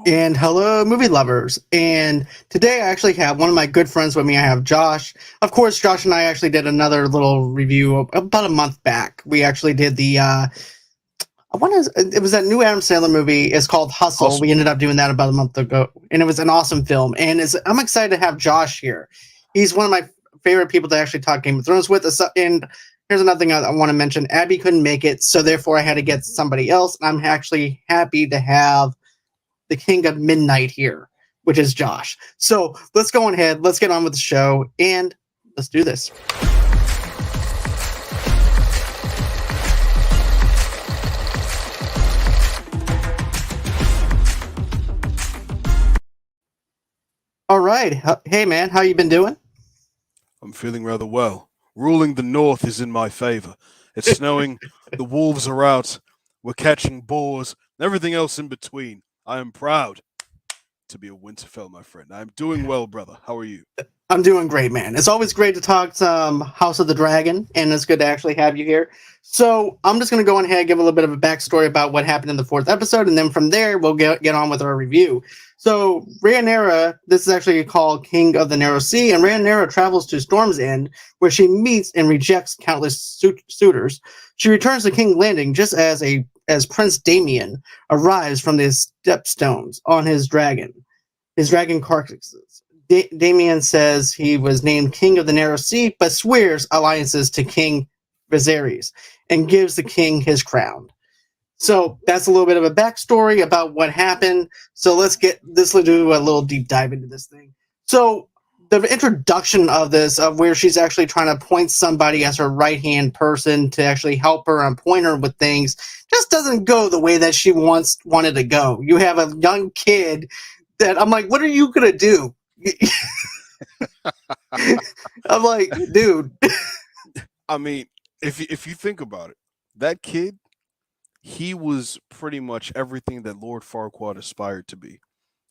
And hello, movie lovers. And today I actually have one of my good friends with me. I have Josh. Of course, Josh and I actually did another little review about a month back. We actually did it was that new Adam Sandler movie. It's called Hustle. We ended up doing that about a month ago. And it was an awesome film. And I'm excited to have Josh here. He's one of my favorite people to actually talk Game of Thrones with. And here's another thing I want to mention. Abby couldn't make it, so therefore I had to get somebody else. And I'm actually happy to have the king of midnight here, which is Josh. So let's go ahead, let's get on with the show, and let's do this. All right. Hey, man, how you been doing? I'm feeling rather well. Ruling the north is in my favor. It's snowing, the wolves are out, we're catching boars, and everything else in between. I am proud to be a Winterfell, my friend. I am doing well, brother. How are you? I'm doing great, man. It's always great to talk some House of the Dragon, and it's good to actually have you here. So I'm just going to go ahead and give a little bit of a backstory about what happened in the fourth episode, and then from there we'll get on with our review. So Rhaenyra, this is actually called King of the Narrow Sea, and Rhaenyra travels to Storm's End, where she meets and rejects countless suitors. She returns to King's Landing just as Prince Damien arrives from the stepstones on his dragon carcasses. Damien says he was named King of the Narrow Sea, but swears alliances to King Viserys and gives the king his crown. So that's a little bit of a backstory about what happened. So let's do a little deep dive into this thing. So the introduction of this, of where she's actually trying to point somebody as her right-hand person to actually help her and point her with things, just doesn't go the way that she wanted to go. You have a young kid that I'm like, what are you going to do? I'm like, dude. I mean, if you think about it, that kid, he was pretty much everything that Lord Farquaad aspired to be.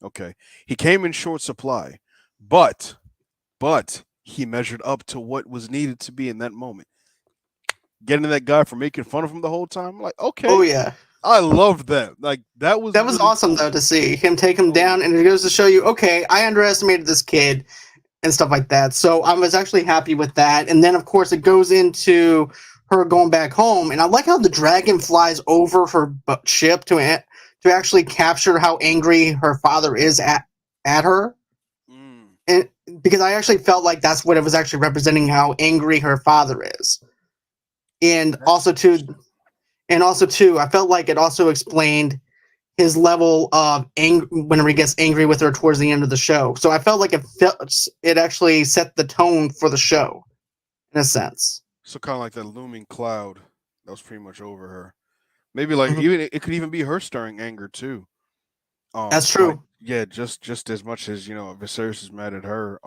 Okay, he came in short supply, but he measured up to what was needed to be in that moment. Getting that guy for making fun of him the whole time, I'm like, Oh okay, yeah, I loved that. Like that was really awesome cool. though to see him take him Oh down, yeah. and it goes to show you, okay, I underestimated this kid and stuff like that. So I was actually happy with that. And then of course it goes into her going back home, and I like how the dragon flies over her ship to actually capture how angry her father is at her. Mm, And because I actually felt like that's what it was actually representing, how angry her father is. And that's also too, interesting. I felt like it also explained his level of anger whenever he gets angry with her towards the end of the show. So I felt like it actually set the tone for the show in a sense. So kind of like that looming cloud that was pretty much over her. Maybe like Mhm. even it could even be her stirring anger too. That's Like true. yeah, just as much as Viserys is mad at her,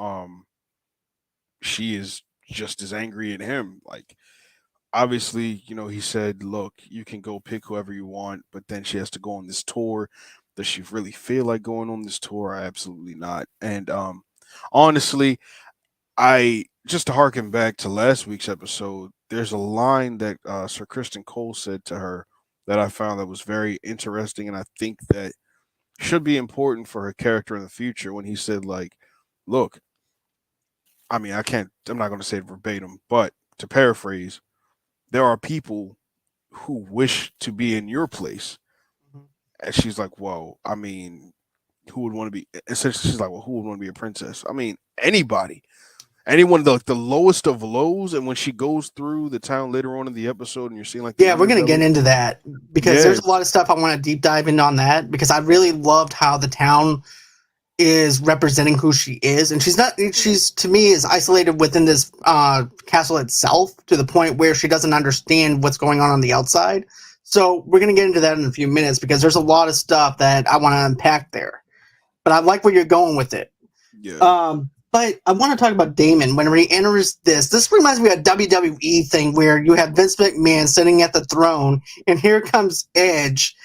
she is just as angry at him. Like obviously, he said, "Look, you can go pick whoever you want," but then she has to go on this tour. Does she really feel like going on this tour? Absolutely not. And honestly, I just to harken back to last week's episode, there's a line that Sir Kristen Cole said to her that I found that was very interesting, and I think that should be important for her character in the future. When he said, like, "Look, I mean, I'm not going to say it verbatim, but to paraphrase, there are people who wish to be in your place." Mhm. And she's like, "Whoa, I mean, who would want to be?" Essentially, she's like, "Well, who would want to be a princess?" I mean, anybody. Anyone the lowest of lows, and when she goes through the town later on in the episode, and you're seeing like the Yeah, we're gonna get underbelly, into that because yeah, there's a lot of stuff I want to deep dive into on that, because I really loved how the town is representing who she is, and she's to me is isolated within this castle itself to the point where she doesn't understand what's going on the outside. So we're gonna get into that in a few minutes because there's a lot of stuff that I want to unpack there. But I like where you're going with it. yeah, But I want to talk about Damon when he enters this. This reminds me of a WWE thing where you have Vince McMahon sitting at the throne, and here comes Edge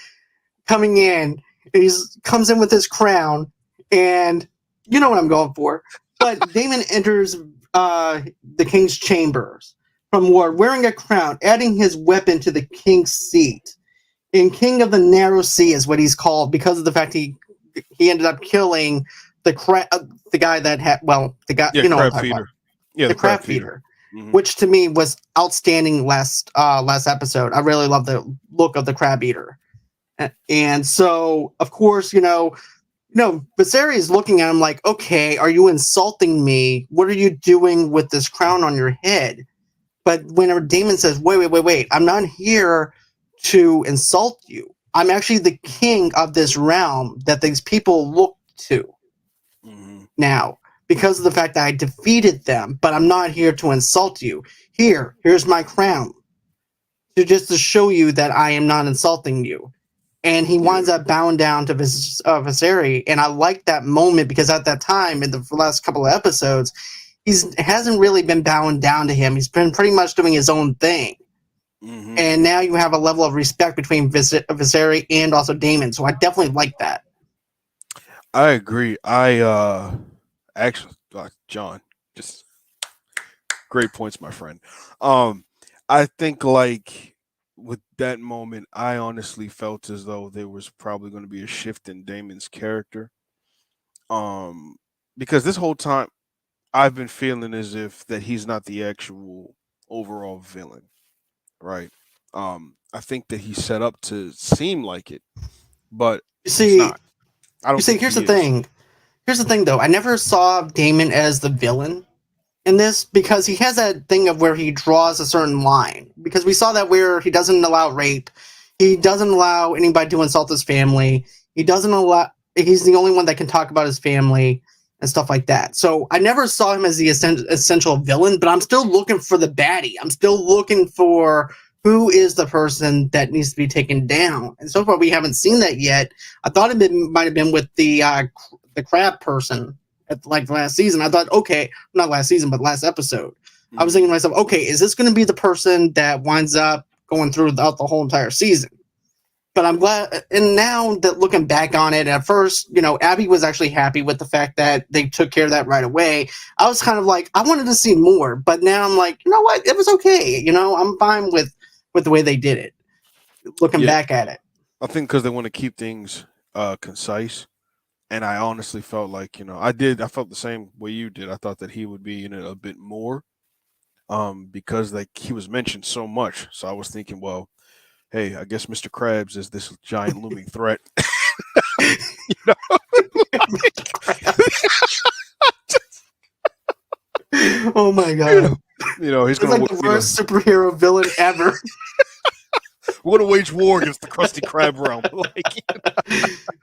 coming in. He comes in with his crown, and you know what I'm going for. But Damon enters the king's chambers from war wearing a crown, adding his weapon to the king's seat. And King of the Narrow Sea is what he's called because of the fact he ended up killing the guy that had the guy Yeah, you know what I'm crab talking about, feeder. Yeah, the the crab crab feeder. feeder, Hmm. which to me was outstanding last episode. I really love the look of the crab eater, and so of course Viserys is looking at him like, okay, are you insulting me? What are you doing with this crown on your head? But whenever Damon says, wait, I'm not here to insult you. I'm actually the king of this realm that these people look to Hmm. now because of the fact that I defeated them, but I'm not here to insult you. Here's my crown. Just to show you that I am not insulting you. And he Yeah. winds up bowing down to Viserys, and I like that moment because at that time in the last couple of episodes, hasn't really been bowing down to him. He's been pretty much doing his own thing. Hmm. And now you have a level of respect between Viserys and also Daemon. So I definitely like that. I agree. I actually, John, just great points, my friend. Um, I think like with that moment, I honestly felt as though there was probably going to be a shift in Damon's character. Um, because this whole time I've been feeling as if that he's not the actual overall villain, right? I think that he's set up to seem like it, but You he's see, not. I don't think here's the he is. thing. Here's the thing, though. I never saw Daemon as the villain in this because he has that thing of where he draws a certain line. Because we saw that where he doesn't allow rape, he doesn't allow anybody to insult his family. He doesn't allow. He's the only one that can talk about his family and stuff like that. So I never saw him as the essential villain, but I'm still looking for the baddie. I'm still looking for who is the person that needs to be taken down. And so far, we haven't seen that yet. I thought might have been with the crab person at like last season. I thought, okay, not last season, but last episode. I was thinking Mhm. to myself, okay, is this going to be the person that winds up going throughout the whole entire season? But I'm glad, and now that looking back on it, at first, Abby was actually happy with the fact that they took care of that right away. I was kind of like, I wanted to see more, but now I'm like, you know what, it was okay. I'm fine with the way they did it. Looking Yeah, back at it, I think because they want to keep things concise, and I honestly felt like I did. I felt the same way you did. I thought that he would be in it a bit more, because like he was mentioned so much. So I was thinking, well, hey, I guess Mr. Krabs is this giant looming threat. you know, oh my you know, god, he's it's gonna, like the worst superhero villain ever. we're gonna wage war against the Krusty Krab realm.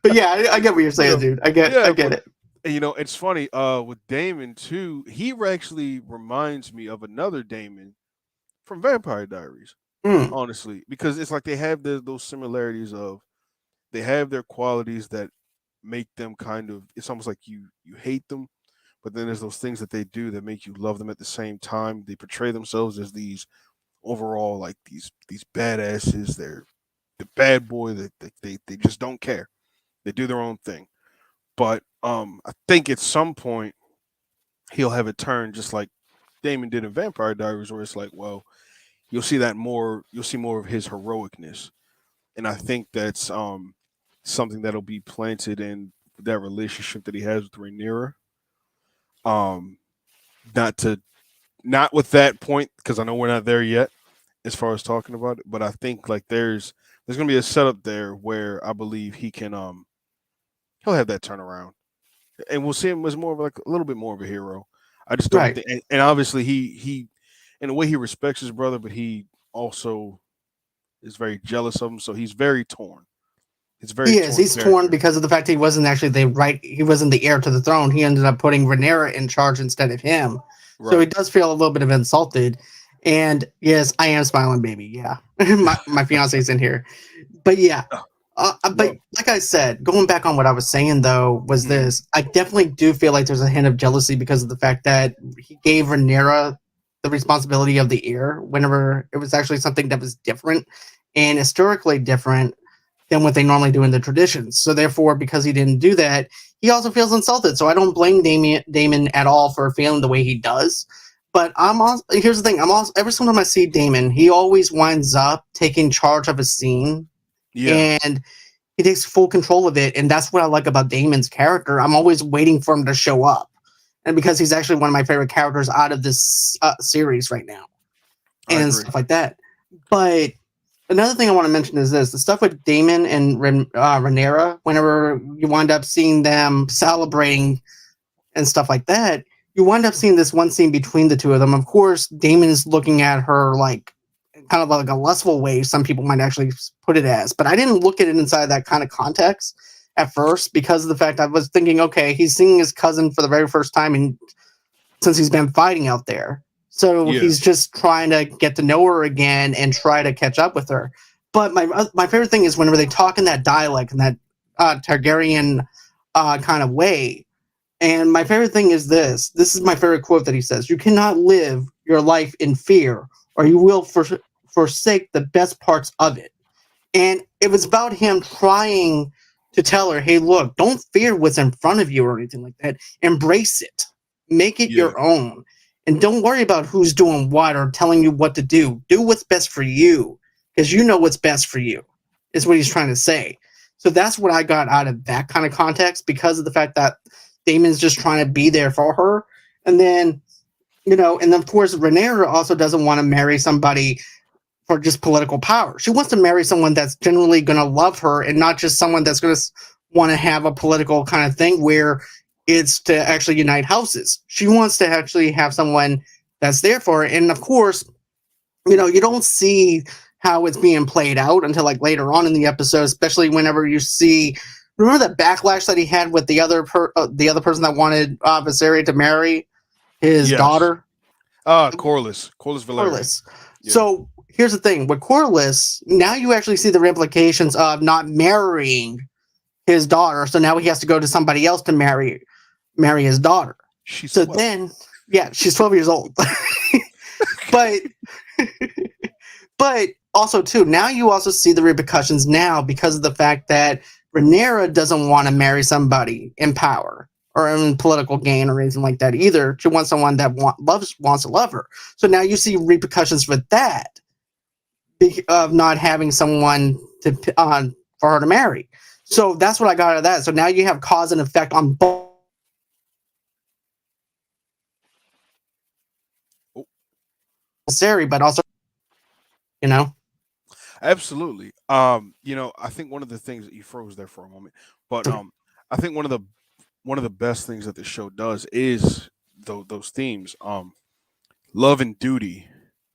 But yeah, I get what you're You saying, know, dude. I yeah, get but it. it's funny. With Damon too, he actually reminds me of another Damon from Vampire Diaries. Mm, Honestly, because it's like they have those similarities of they have their qualities that make them kind of. It's almost like you hate them, but then there's those things that they do that make you love them at the same time. They portray themselves as these overall like these badasses. They're the bad boy that they just don't care. They do their own thing. But I think at some point he'll have it turn just like Damon did in Vampire Diaries, where it's like, well, you'll see that more. You'll see more of his heroicness, and I think that's something that'll be planted in that relationship that he has with Rhaenyra. Um, not to not with that point because I know we're not there yet as far as talking about it, but I think like there's gonna be a setup there where I believe he can he'll have that turnaround and we'll see him as more of like a little bit more of a hero. I just don't right. think, and obviously he in a way he respects his brother, but he also is very jealous of him, so he's very torn. It's a very He is. torn He's torn character. because of the fact he wasn't actually he wasn't the heir to the throne. He ended up putting Rhaenyra in charge instead of him. So he Right. does feel a little bit of insulted. And yes, I am smiling, baby. Yeah, my fiance's in here. But yeah, but Well, like I said, going back on what I was saying though, was mhm, this: I definitely do feel like there's a hint of jealousy because of the fact that he gave Rhaenyra the responsibility of the heir whenever it was actually something that was different and historically different than what they normally do in the traditions. So therefore, because he didn't do that, he also feels insulted. So I don't blame Damon at all for feeling the way he does. But here's the thing: I'm also every single time I see Damon, he always winds up taking charge of a scene Yeah, and he takes full control of it. And that's what I like about Damon's character. I'm always waiting for him to show up, and because he's actually one of my favorite characters out of this series right now, I and agree. stuff like that. But another thing I want to mention is this: the stuff with Damon and Rhaenyra. Whenever you wind up seeing them celebrating and stuff like that, you wind up seeing this one scene between the two of them. Of course, Damon is looking at her like kind of like a lustful way. Some people might actually put it as, but I didn't look at it inside that kind of context at first because of the fact I was thinking, okay, he's seeing his cousin for the very first time, and since he's been fighting out there. So Yeah, he's just trying to get to know her again and try to catch up with her. But my favorite thing is whenever they talk in that dialect, in that Targaryen kind of way. And my favorite thing is this. This is my favorite quote that he says: "You cannot live your life in fear, or you will forsake the best parts of it." And it was about him trying to tell her, hey, look, don't fear what's in front of you or anything like that. Embrace it, make it yeah, your own. And don't worry about who's doing what or telling you what to do. Do what's best for you because you know what's best for you, is what he's trying to say. So that's what I got out of that kind of context because of the fact that Damon's just trying to be there for her. And then, and of course, Rhaenyra also doesn't want to marry somebody for just political power. She wants to marry someone that's genuinely going to love her and not just someone that's going to want to have a political kind of thing where it's to actually unite houses. She wants to actually have someone that's there for her. And of course, you don't see how it's being played out until like later on in the episode, especially whenever you see. Remember that backlash that he had with the other person that wanted Viserys to marry his yes. daughter? Corliss Valerian. Corliss. Yeah, So here's the thing with Corliss, now you actually see the implications of not marrying his daughter. So now he has to go to somebody else to marry his daughter. she's So 12. then, yeah, she's 12 years old. but but also too, now you also see the repercussions now because of the fact that Rhaenyra doesn't want to marry somebody in power or in political gain or anything like that either. She wants someone that wants to love her. So now you see repercussions with that of not having someone to for her to marry. So that's what I got out of that. So now you have cause and effect on both Oh, Sari, but also, you know, absolutely. I think one of the things that you froze there for a moment, but I think one of the best things that the show does is those themes. Love and duty.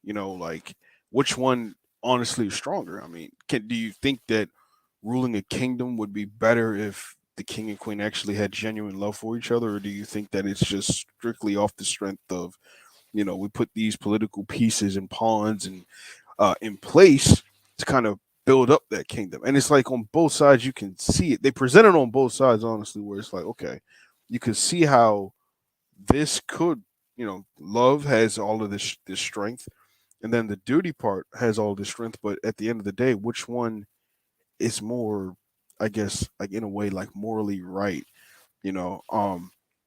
Like which one honestly is stronger? I mean, do you think that ruling a kingdom would be better if the king and queen actually had genuine love for each other, or do you think that it's just strictly off the strength of we put these political pieces and pawns and in place to kind of build up that kingdom? And it's like on both sides you can see it. They present it on both sides, honestly, where it's like, okay, you can see how this could, love has all of this strength, and then the duty part has all this strength. But at the end of the day, which one is more, I guess, like in a way, like morally right? You know,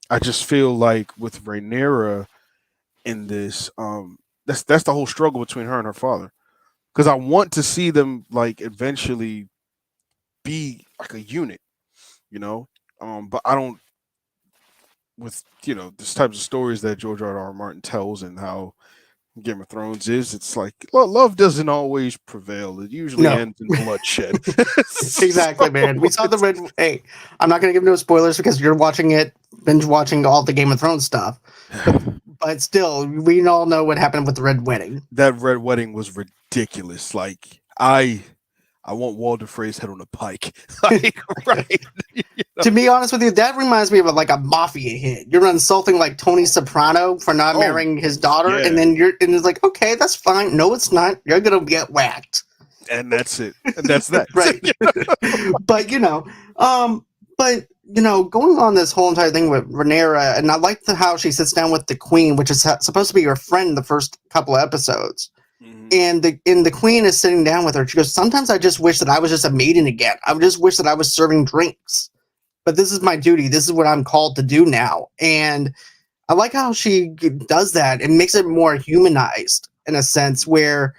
I just feel like with Rhaenyra in this, that's the whole struggle between her and her father. Because I want to see them like eventually be like a unit, you know. But I don't, with this types of stories that George R. Martin tells and how Game of Thrones is. It's like love doesn't always prevail. It usually no. ends in bloodshed. So Exactly, man. We saw the it's red. Hey, I'm not going to give no spoilers because you're watching it, binge watching all the Game of Thrones stuff. But still, we all know what happened with the Red Wedding. that red wedding was ridiculous. Like I want Walder Frey's head on a pike. Like right. you To know? be honest with you, that reminds me of like a mafia hit. You're insulting like Tony Soprano for not Oh marrying his daughter, and yeah, then it's like, okay, that's fine. No, it's not. You're gonna get whacked. and that's it. And that's that. Right. But um, going on this whole entire thing with Rhaenyra, and I like how she sits down with the queen, which is supposed to be her friend the first couple of episodes. Mhm. And the queen is sitting down with her. She goes, sometimes I just wish that I was just a maiden again. I just wish that I was serving drinks. But this is my duty. This is what I'm called to do now. And I like how she does that and makes it more humanized in a sense where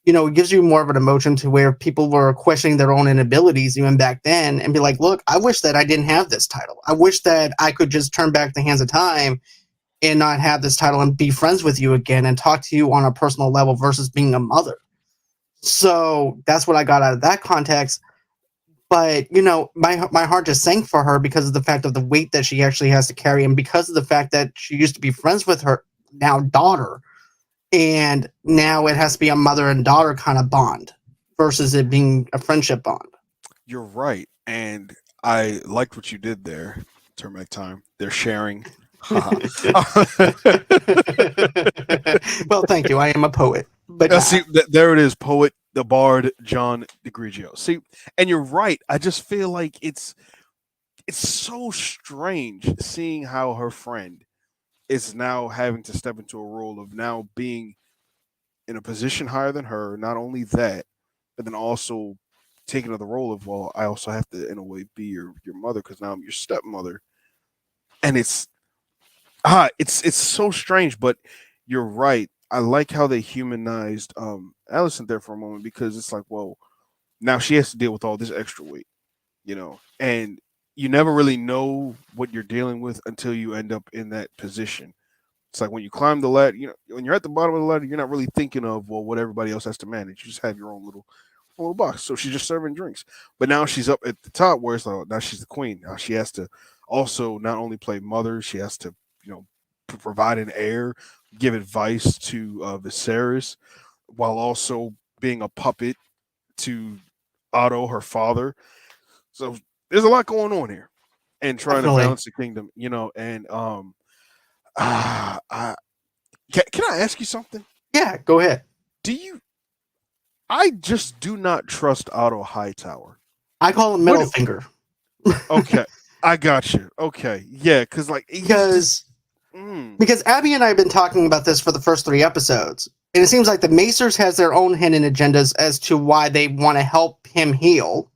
it gives you more of an emotion to where people were questioning their own inabilities even back then and be like, look, I wish that I didn't have this title. I wish that I could just turn back the hands of time and not have this title and be friends with you again and talk to you on a personal level versus being a mother. So that's what I got out of that context. But, my heart just sank for her because of the fact of the weight that she actually has to carry and because of the fact that she used to be friends with her now daughter. And now it has to be a mother and daughter kind of bond versus it being a friendship bond. You're right. And I liked what you did there. Turn back time. They're sharing. Well, thank you. I am a poet. But See, there it is, poet, the bard, John DeGrigio. See, and you're right. I just feel like it's so strange seeing how her friend is now having to step into a role of now being in a position higher than her. Not only that, but then also taking on the role of, well, I also have to in a way be your mother because now I'm your stepmother, and it's so strange. But you're right. I like how they humanized Allison there for a moment because it's like, well, now she has to deal with all this extra weight, and you never really know what you're dealing with until you end up in that position. It's like when you climb the ladder, when you're at the bottom of the ladder, you're not really thinking of, well, what everybody else has to manage. You just have your own little box. So she's just serving drinks. But now she's up at the top where it's like, now she's the queen. Now she has to also not only play mother, she has to, provide an heir, give advice to Viserys, while also being a puppet to Otto, her father. So there's a lot going on here, and trying to balance the kingdom, and I, can I ask you something? Yeah, go ahead. I just do not trust Otto Hightower. I call him middle finger. Okay, I got you. Okay, yeah, because Abby and I have been talking about this for the first 3 episodes, and it seems like the Macers has their own hidden agendas as to why they want to help him heal.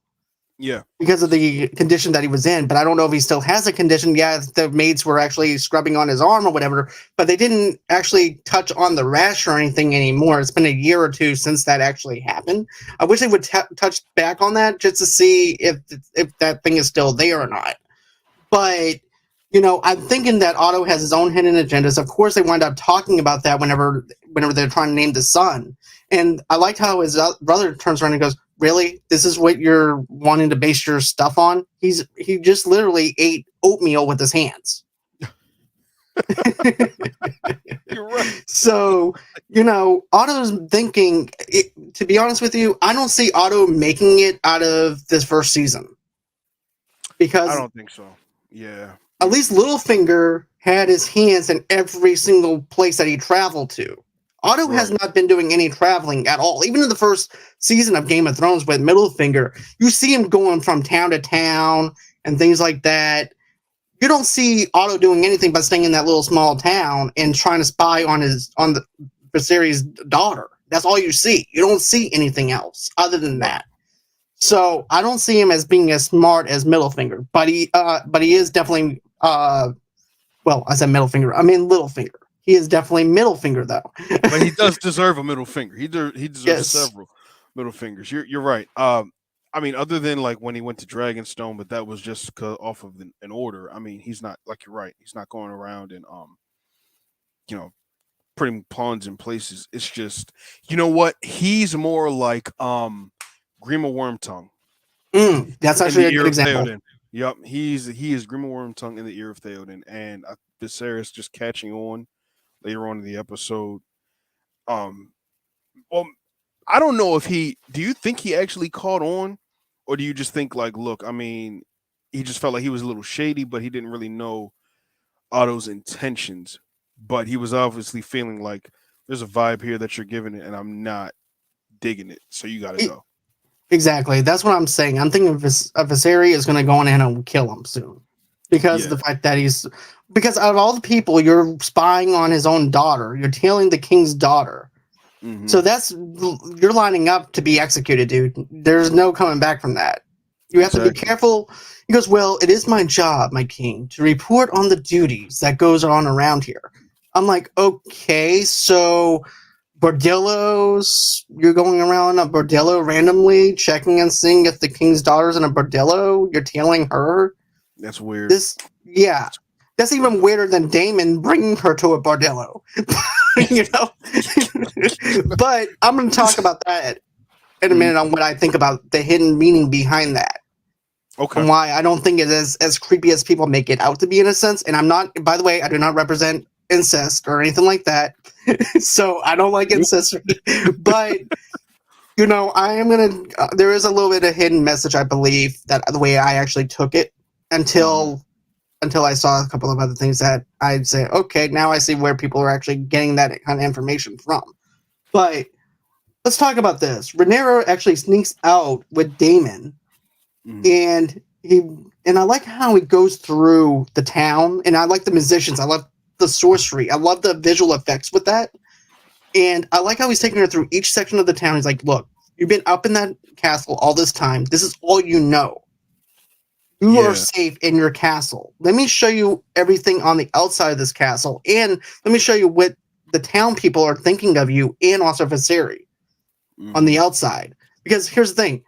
Yeah, because of the condition that he was in, but I don't know if he still has a condition. Yeah, the maids were actually scrubbing on his arm or whatever, but they didn't actually touch on the rash or anything anymore. It's been a year or 2 since that actually happened. I wish they would touch back on that just to see if that thing is still there or not. But I'm thinking that Otto has his own hidden agendas. Of course, they wind up talking about that whenever they're trying to name the son. And I liked how his brother turns around and goes, really? This is what you're wanting to base your stuff on? He just literally ate oatmeal with his hands. You're right. So, Otto's thinking, to be honest with you, I don't see Otto making it out of this first season. Because I don't think so. Yeah. At least Littlefinger had his hands in every single place that he traveled to. Otto has not been doing any traveling at all. Even in the first season of Game of Thrones with Middlefinger, you see him going from town to town and things like that. You don't see Otto doing anything but staying in that little small town and trying to spy on the Viserys' daughter. That's all you see. You don't see anything else other than that. So I don't see him as being as smart as Middlefinger, but he is definitely I said Middlefinger. I mean Littlefinger. He is definitely middle finger, though. But he does deserve a middle finger. He deserves several middle fingers. You're right. I mean, other than like when he went to Dragonstone, but that was just off of an order. I mean, he's not, like, you're right. He's not going around and putting pawns in places. It's just, you know what? He's more like Grima Wormtongue. That's actually a good example. Theoden. Yep, he is Grima Wormtongue in the ear of Theoden, and Viserys just catching on later on in the episode. Well, I don't know if do you think he actually caught on, or do you just think like, look, I mean, he just felt like he was a little shady, but he didn't really know Otto's intentions, but he was obviously feeling like there's a vibe here that you're giving it, and I'm not digging it, so you got to go. Exactly. That's what I'm saying. I'm thinking Viserys is going to go in and kill him soon. Because of the fact that because out of all the people, you're spying on his own daughter. You're tailing the king's daughter. Mm-hmm. So you're lining up to be executed, dude. There's no coming back from that. You have to be careful. He goes, well, it is my job, my king, to report on the duties that goes on around here. I'm like, okay, so bordellos. You're going around a bordello randomly, checking and seeing if the king's daughter's in a bordello. You're tailing her. That's weird. This, yeah, that's even weirder than Damon bringing her to a bordello. You know, but I'm going to talk about that in a minute on what I think about the hidden meaning behind that. Okay. And why I don't think it is as creepy as people make it out to be in a sense. And I'm not, by the way, I do not represent incest or anything like that. So I don't like incest. But, you know, I am going to, there is a little bit of hidden message, I believe, that the way I actually took it until I saw a couple of other things that I'd say, okay, now I see where people are actually getting that kind of information from. But let's talk about this. Rhaenyra actually sneaks out with Daemon. And I like how he goes through the town, and I like the musicians. I love the sorcery. I love the visual effects with that. And I like how he's taking her through each section of the town. He's like, look, you've been up in that castle all this time. This is all you know. You are safe in your castle. Let me show you everything on the outside of this castle, and let me show you what the town people are thinking of you, and also Viserys on the outside. Because here's the thing.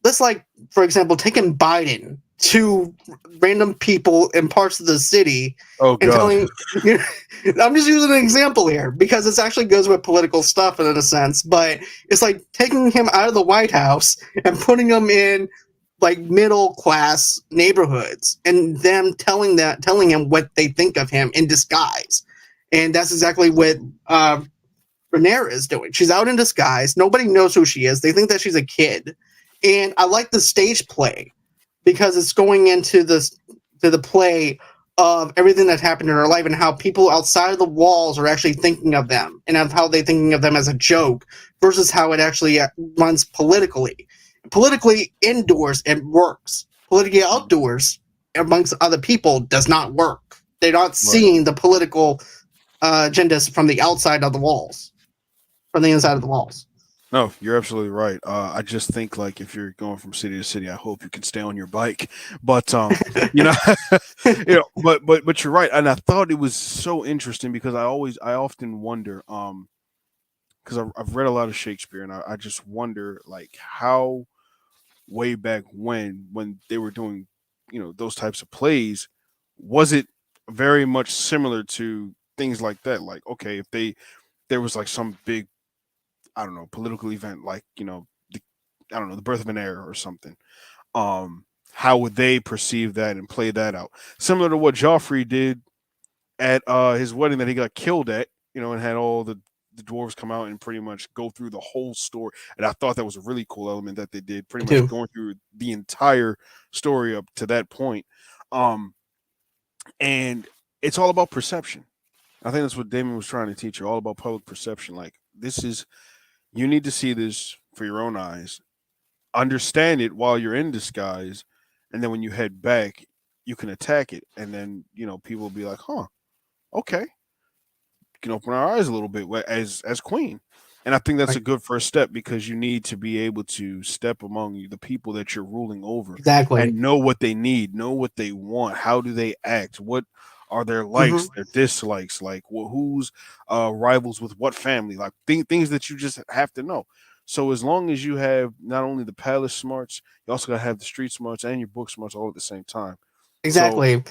Let's, like, for example, taking Biden to random people in parts of the city and telling, you know, I'm just using an example here because it actually goes with political stuff in a sense, but it's like taking him out of the White House and putting him in like middle class neighborhoods and them telling him what they think of him in disguise. And that's exactly what Rhaenyra is doing. She's out in disguise. Nobody knows who she is. They think that she's a kid. And I like the stage play because it's going into the play of everything that's happened in her life and how people outside of the walls are actually thinking of them and of how they're thinking of them as a joke versus how it actually runs politically. Politically, indoors, it works. Politically, outdoors, amongst other people, does not work. They're not seeing the political agendas from the outside of the walls, from the inside of the walls. No, you're absolutely right. I just think like if you're going from city to city, I hope you can stay on your bike. But you know, but you're right, and I thought it was so interesting because I often wonder, because I've read a lot of Shakespeare, and I just wonder like how way back when they were doing, you know, those types of plays, was it very much similar to things like that? Like, okay, if there was like some big, I don't know, political event like, you know, I don't know, the birth of an heir or something. How would they perceive that and play that out? Similar to what Joffrey did at his wedding that he got killed at, you know, and had all the dwarves come out and pretty much go through the whole story. And I thought that was a really cool element that they did, pretty much going through the entire story up to that point. And it's all about perception. I think that's what Damon was trying to teach you, all about public perception. Like, this is, you need to see this for your own eyes, understand it while you're in disguise, and then when you head back, you can attack it. And then, you know, people will be like, huh, okay, can open our eyes a little bit as queen. And I think that's a good first step because you need to be able to step among the people that you're ruling over and know what they need, know what they want, how do they act, what are their likes, their dislikes, like who's rivals with what family, like things that you just have to know. So as long as you have not only the palace smarts, you also got to have the street smarts and your book smarts all at the same time. Exactly. So,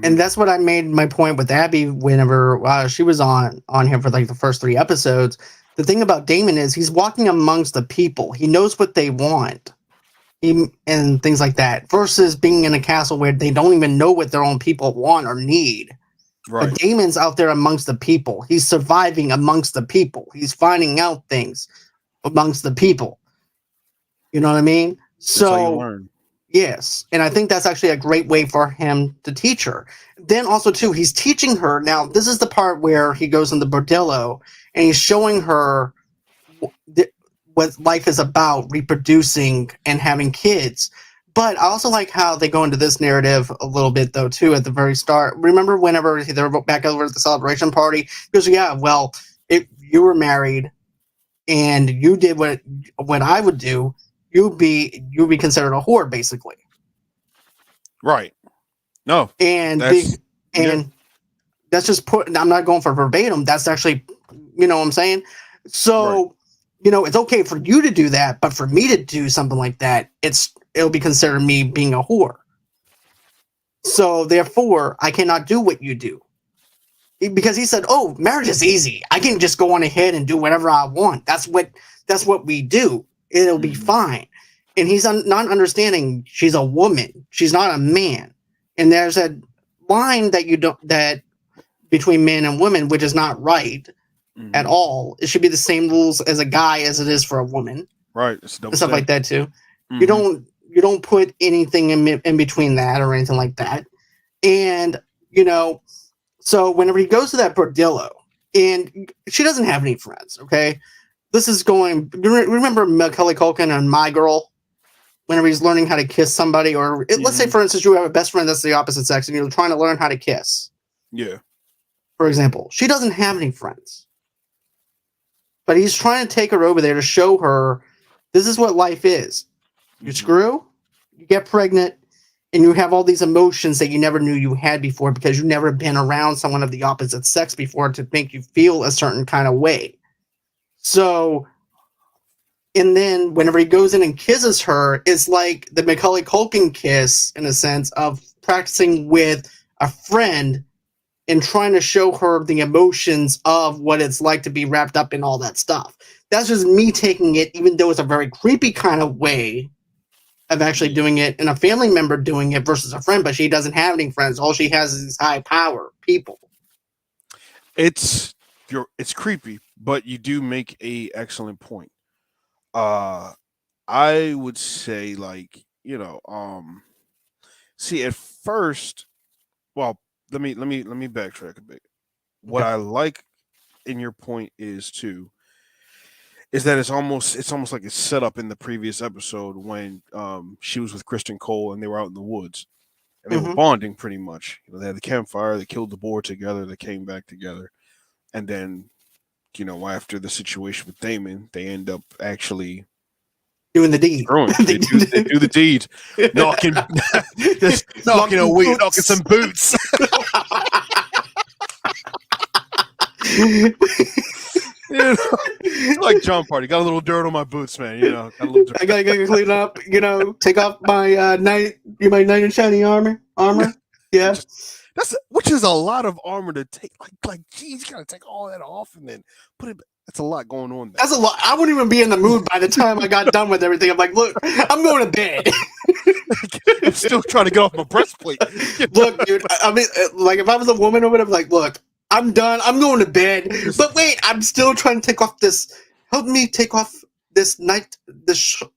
and that's what I made my point with Abby whenever she was on here for like the first 3 episodes. The thing about Damon is he's walking amongst the people. He knows what they want and things like that versus being in a castle where they don't even know what their own people want or need. Right. But Damon's out there amongst the people. He's surviving amongst the people. He's finding out things amongst the people. You know what I mean? That's how you learn. Yes, and I think that's actually a great way for him to teach her. Then also, too, he's teaching her. Now, this is the part where he goes in the bordello, and he's showing her what life is about, reproducing and having kids. But I also like how they go into this narrative a little bit, though, too, at the very start. Remember whenever they were back over at the celebration party? He goes, yeah, well, if you were married and you did what I would do, you'd be considered a whore, basically. Right. No. And that's just put. I'm not going for verbatim. That's actually, you know what I'm saying. So, it's okay for you to do that, but for me to do something like that, it'll be considered me being a whore. So therefore, I cannot do what you do. Because he said, "Oh, marriage is easy. I can just go on ahead and do whatever I want. That's what we do. It'll be fine." And he's not understanding. She's a woman. She's not a man. And there's a line that between men and women, which is not right at all. It should be the same rules as a guy as it is for a woman. Right. And stuff like that too. You don't put anything in between that or anything like that. And so whenever he goes to that bordello, and she doesn't have any friends, okay? This is going... Remember Macaulay Culkin and My Girl? Whenever he's learning how to kiss somebody, or let's say, for instance, you have a best friend that's the opposite sex, and you're trying to learn how to kiss. Yeah. For example, she doesn't have any friends. But he's trying to take her over there to show her this is what life is. You screw, you get pregnant, and you have all these emotions that you never knew you had before because you've never been around someone of the opposite sex before to make you feel a certain kind of way. So, and then whenever he goes in and kisses her, it's like the Macaulay Culkin kiss, in a sense, of practicing with a friend and trying to show her the emotions of what it's like to be wrapped up in all that stuff. That's just me taking it, even though it's a very creepy kind of way of actually doing it, and a family member doing it versus a friend, but she doesn't have any friends. All she has is these high power people. It's creepy, but you do make a excellent point. I would say, like, see, at first, well, let me backtrack a bit. What I like in your point is that it's almost like it's set up in the previous episode when she was with Kristen Cole and they were out in the woods and they were bonding pretty much. They had the campfire, they killed the boar together, they came back together, and then after the situation with Damon, they end up actually doing the deed. They do the deed, knocking some boots. Like John Party, got a little dirt on my boots, man. Got a little dirt. I gotta clean up. Take off my knight in shiny armor. Yeah, which is a lot of armor to take. Like, geez, you gotta take all that off and then put it. That's a lot going on there. That's a lot. I wouldn't even be in the mood by the time I got done with everything. I'm like, look, I'm going to bed. I'm still trying to get off my breastplate. Look, dude. I mean, like, if I was a woman or whatever, like, look, I'm done. I'm going to bed. But wait, I'm still trying to take off this. Help me take off this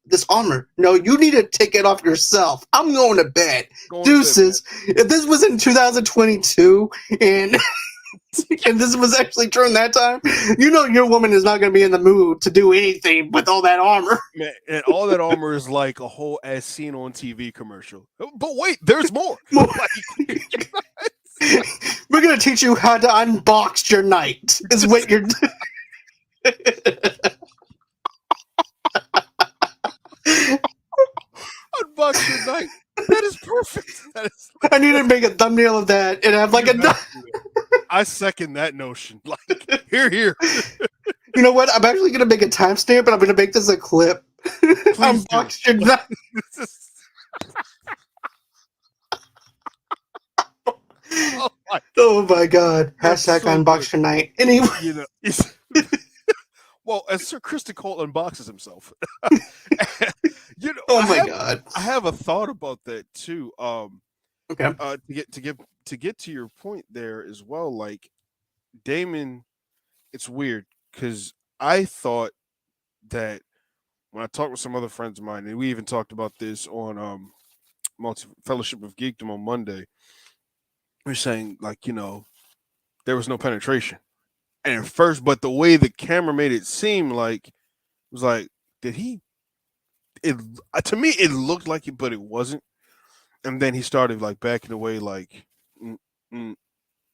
this armor. No, you need to take it off yourself. I'm going to bed. Deuces. If this was in 2022 and this was actually during that time, your woman is not going to be in the mood to do anything with all that armor. Man, and all that armor is like a whole as seen on TV commercial. But wait, there's more. We're going to teach you how to unbox your knight. Is what you're Unbox your knight. That is perfect. I need to make a thumbnail of that and have like I second that notion. Like, here. You know what? I'm actually going to make a timestamp, and I'm going to make this a clip. Unbox your knight. Oh my god. Hashtag so unbox your night. Anyway. Well, as Sir Kristen Cole unboxes himself. Oh my god. I have a thought about that too. Okay. To get to your point there as well, like Damon, it's weird because I thought that when I talked with some other friends of mine, and we even talked about this on Multi Fellowship of Geekdom on Monday, we're saying, like, there was no penetration. And at first, but the way the camera made it seem like, it was like, did he? To me, it looked like it, but it wasn't. And then he started like backing away, like,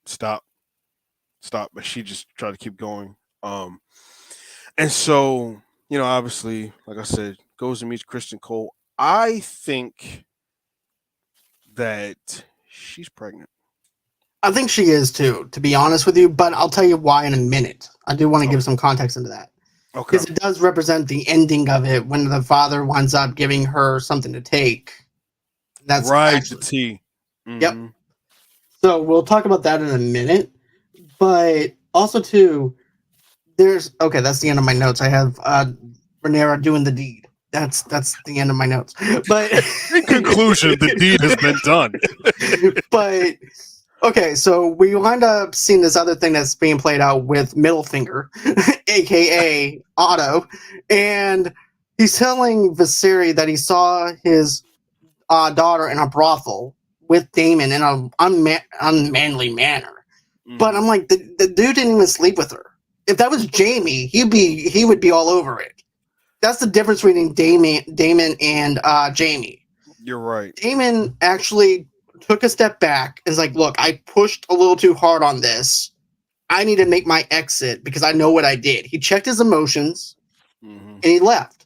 stop. But she just tried to keep going. And so, obviously, like I said, goes and meets Kristen Cole. I think that she's pregnant. I think she is too, to be honest with you, but I'll tell you why in a minute. I do want to give some context into that. Okay. because it does represent the ending of it when the father winds up giving her something to take. That's Right, the actually, T. yep. Mm-hmm. So we'll talk about that in a minute. But also too, there's okay. That's the end of my notes. I have Renera doing the deed. That's the end of my notes. But In conclusion, the deed has been done. but okay, so we wind up seeing this other thing that's being played out with Middlefinger, aka Otto, and he's telling Viseri that he saw his daughter in a brothel with Damon in an unmanly manner. But Mm-hmm. I'm like, the dude didn't even sleep with her. If that was Jamie, he would be all over it. That's the difference between Damon and Jamie. You're right. Damon actually took a step back and is like, look, I pushed a little too hard on this. I need to make my exit because I know what I did. He checked his emotions Mm-hmm. and he left.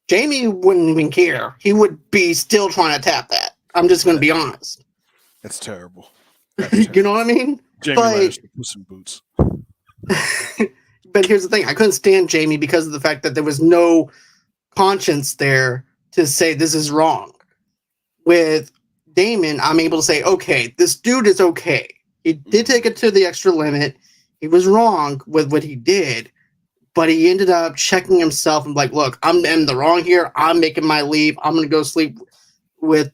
Jamie wouldn't even care. He would be still trying to tap that. I'm just going to That, be honest. that's terrible. That's You know terrible. what I mean? Jamie But Lannister, Puss in Boots. but here's the thing: I couldn't stand Jamie because of the fact that there was no conscience there to say this is wrong. With Damon, I'm able to say, okay, this dude is okay. He did take it to the extra limit. He was wrong with what he did, but he ended up checking himself and like, look, I'm in the wrong here. I'm making my leave. I'm gonna go sleep with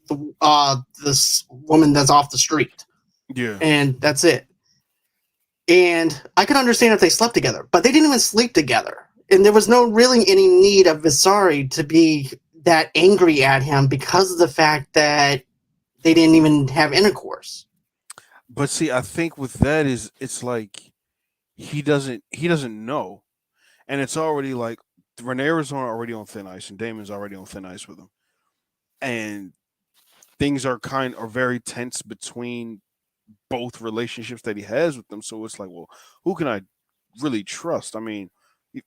this woman that's off the street, Yeah. and that's it. And I could understand if they slept together, but they didn't even sleep together. And there was no really any need of Visari to be that angry at him because of the fact that they didn't even have intercourse. But see, I think with that is it's like he doesn't know. And it's already like Rhaenyra's already on thin ice and Damon's already on thin ice with him. And things are very tense between both relationships that he has with them. So it's like, well, who can I really trust? I mean,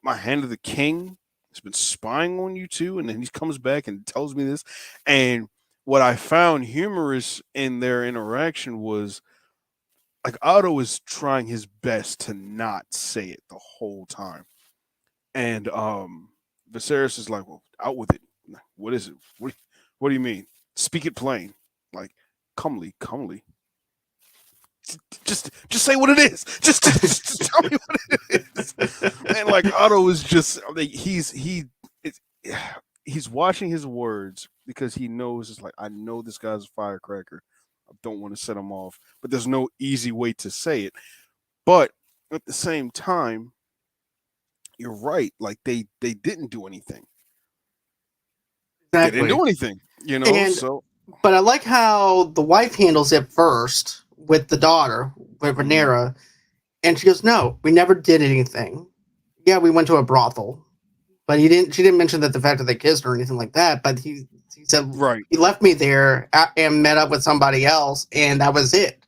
my hand of the king has been spying on you too, and then he comes back and tells me this. And what I found humorous in their interaction was like Otto is trying his best to not say it the whole time. And Viserys is like, well, out with it. What is it? What do you mean? Speak it plain. Like, comely, comely. Just say what it is. Just tell me what it is. And like Otto is just like, it's, he's watching his words because he knows it's like I know this guy's a firecracker. I don't want to set him off, but there's no easy way to say it. But at the same time, you're right. Like they didn't do anything. They didn't Exactly. do anything. And So but I like how the wife handles it first with the daughter, with mhm, Rhaenyra, and she goes, "No, we never did anything. Yeah, we went to a brothel, but he didn't. She didn't mention that the fact that they kissed or anything like that. But he said right. he left me there and met up with somebody else, and that was it.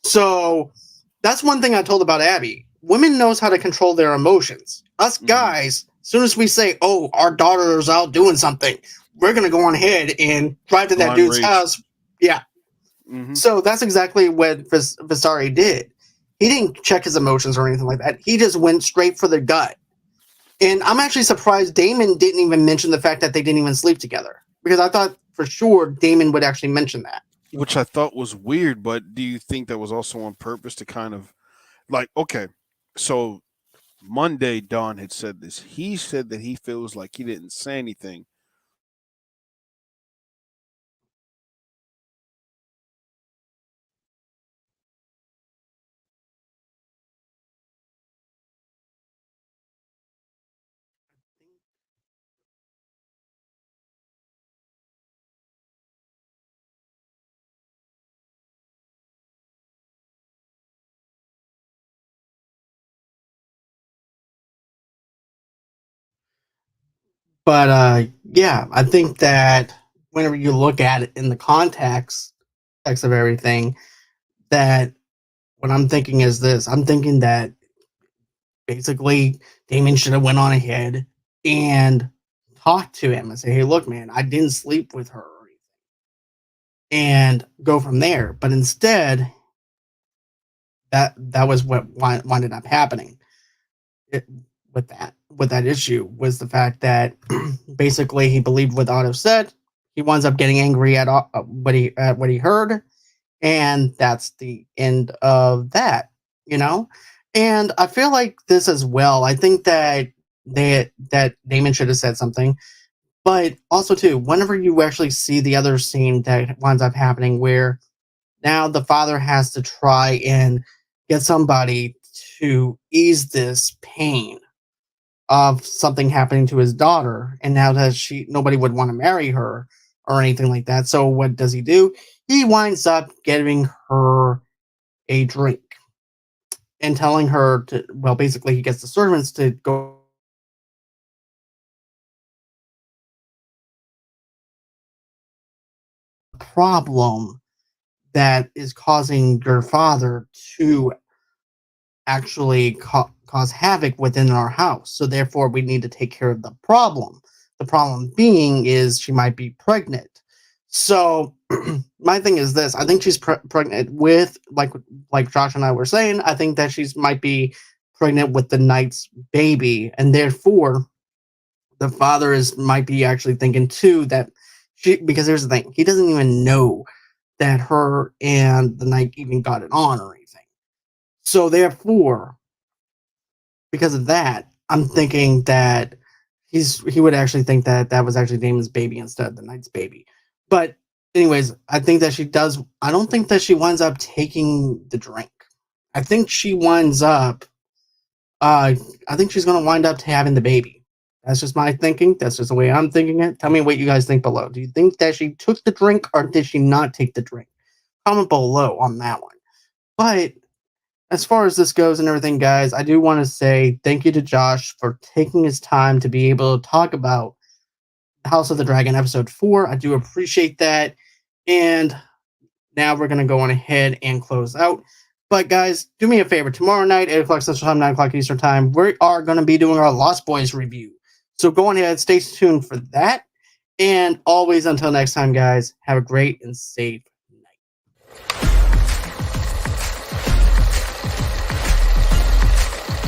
So that's one thing I told about Abby. Women knows how to control their emotions. Us Mhm. guys, as soon as we say, "Oh, our daughter is out doing something," we're gonna go on ahead and drive to that Blind dude's rage. house. Yeah. Mhm. So that's exactly what Visari did. He didn't check his emotions or anything like that. He just went straight for the gut. And I'm actually surprised Damon didn't even mention the fact that they didn't even sleep together because I thought for sure Damon would actually mention that. Which I thought was weird, but do you think that was also on purpose to kind of like okay, so Monday Don had said this. He said that he feels like he didn't say anything. But yeah, I think that whenever you look at it in the context of everything, that what I'm thinking is this: I'm thinking that basically Damon should have went on ahead and talked to him and say, "Hey, look, man, I didn't sleep with her," and go from there. But instead, that was what winded up happening. It, with that issue was the fact that basically he believed what Otto said. He winds up getting angry at what he heard, and that's the end of that. You know, and I feel like this as well. I think that Damon should have said something, but also too, whenever you actually see the other scene that winds up happening, where now the father has to try and get somebody to ease this pain of something happening to his daughter, and now that nobody would want to marry her or anything like that. So what does he do? He winds up giving her a drink and telling her to, well, basically he gets the servants to go problem that is causing your father to actually cause havoc within our house. So therefore, we need to take care of the problem. The problem being is she might be pregnant. So my thing is this: I think she's pregnant with, like Josh and I were saying. I think that she's might be pregnant with the knight's baby, and therefore the father is might be actually thinking too that she, because here's the thing, he doesn't even know that her and the knight even got it on or anything. So therefore, because of that, I'm thinking that he would actually think that that was actually Damon's baby instead of the knight's baby. But anyways, I think that she does. I don't think that she winds up taking the drink. I think she winds up. I think she's going to wind up having the baby. That's just my thinking. That's just the way I'm thinking it. Tell me what you guys think below. Do you think that she took the drink or did she not take the drink? Comment below on that one. But as far as this goes and everything, guys, I do want to say thank you to Josh for taking his time to be able to talk about House of the Dragon episode 4. I do appreciate that. And now we're going to go on ahead and close out. But guys, do me a favor. Tomorrow night, 8 o'clock Central Time, 9 o'clock Eastern Time, we are going to be doing our Lost Boys review. So go on ahead, stay tuned for that. And always until next time, guys, have a great and safe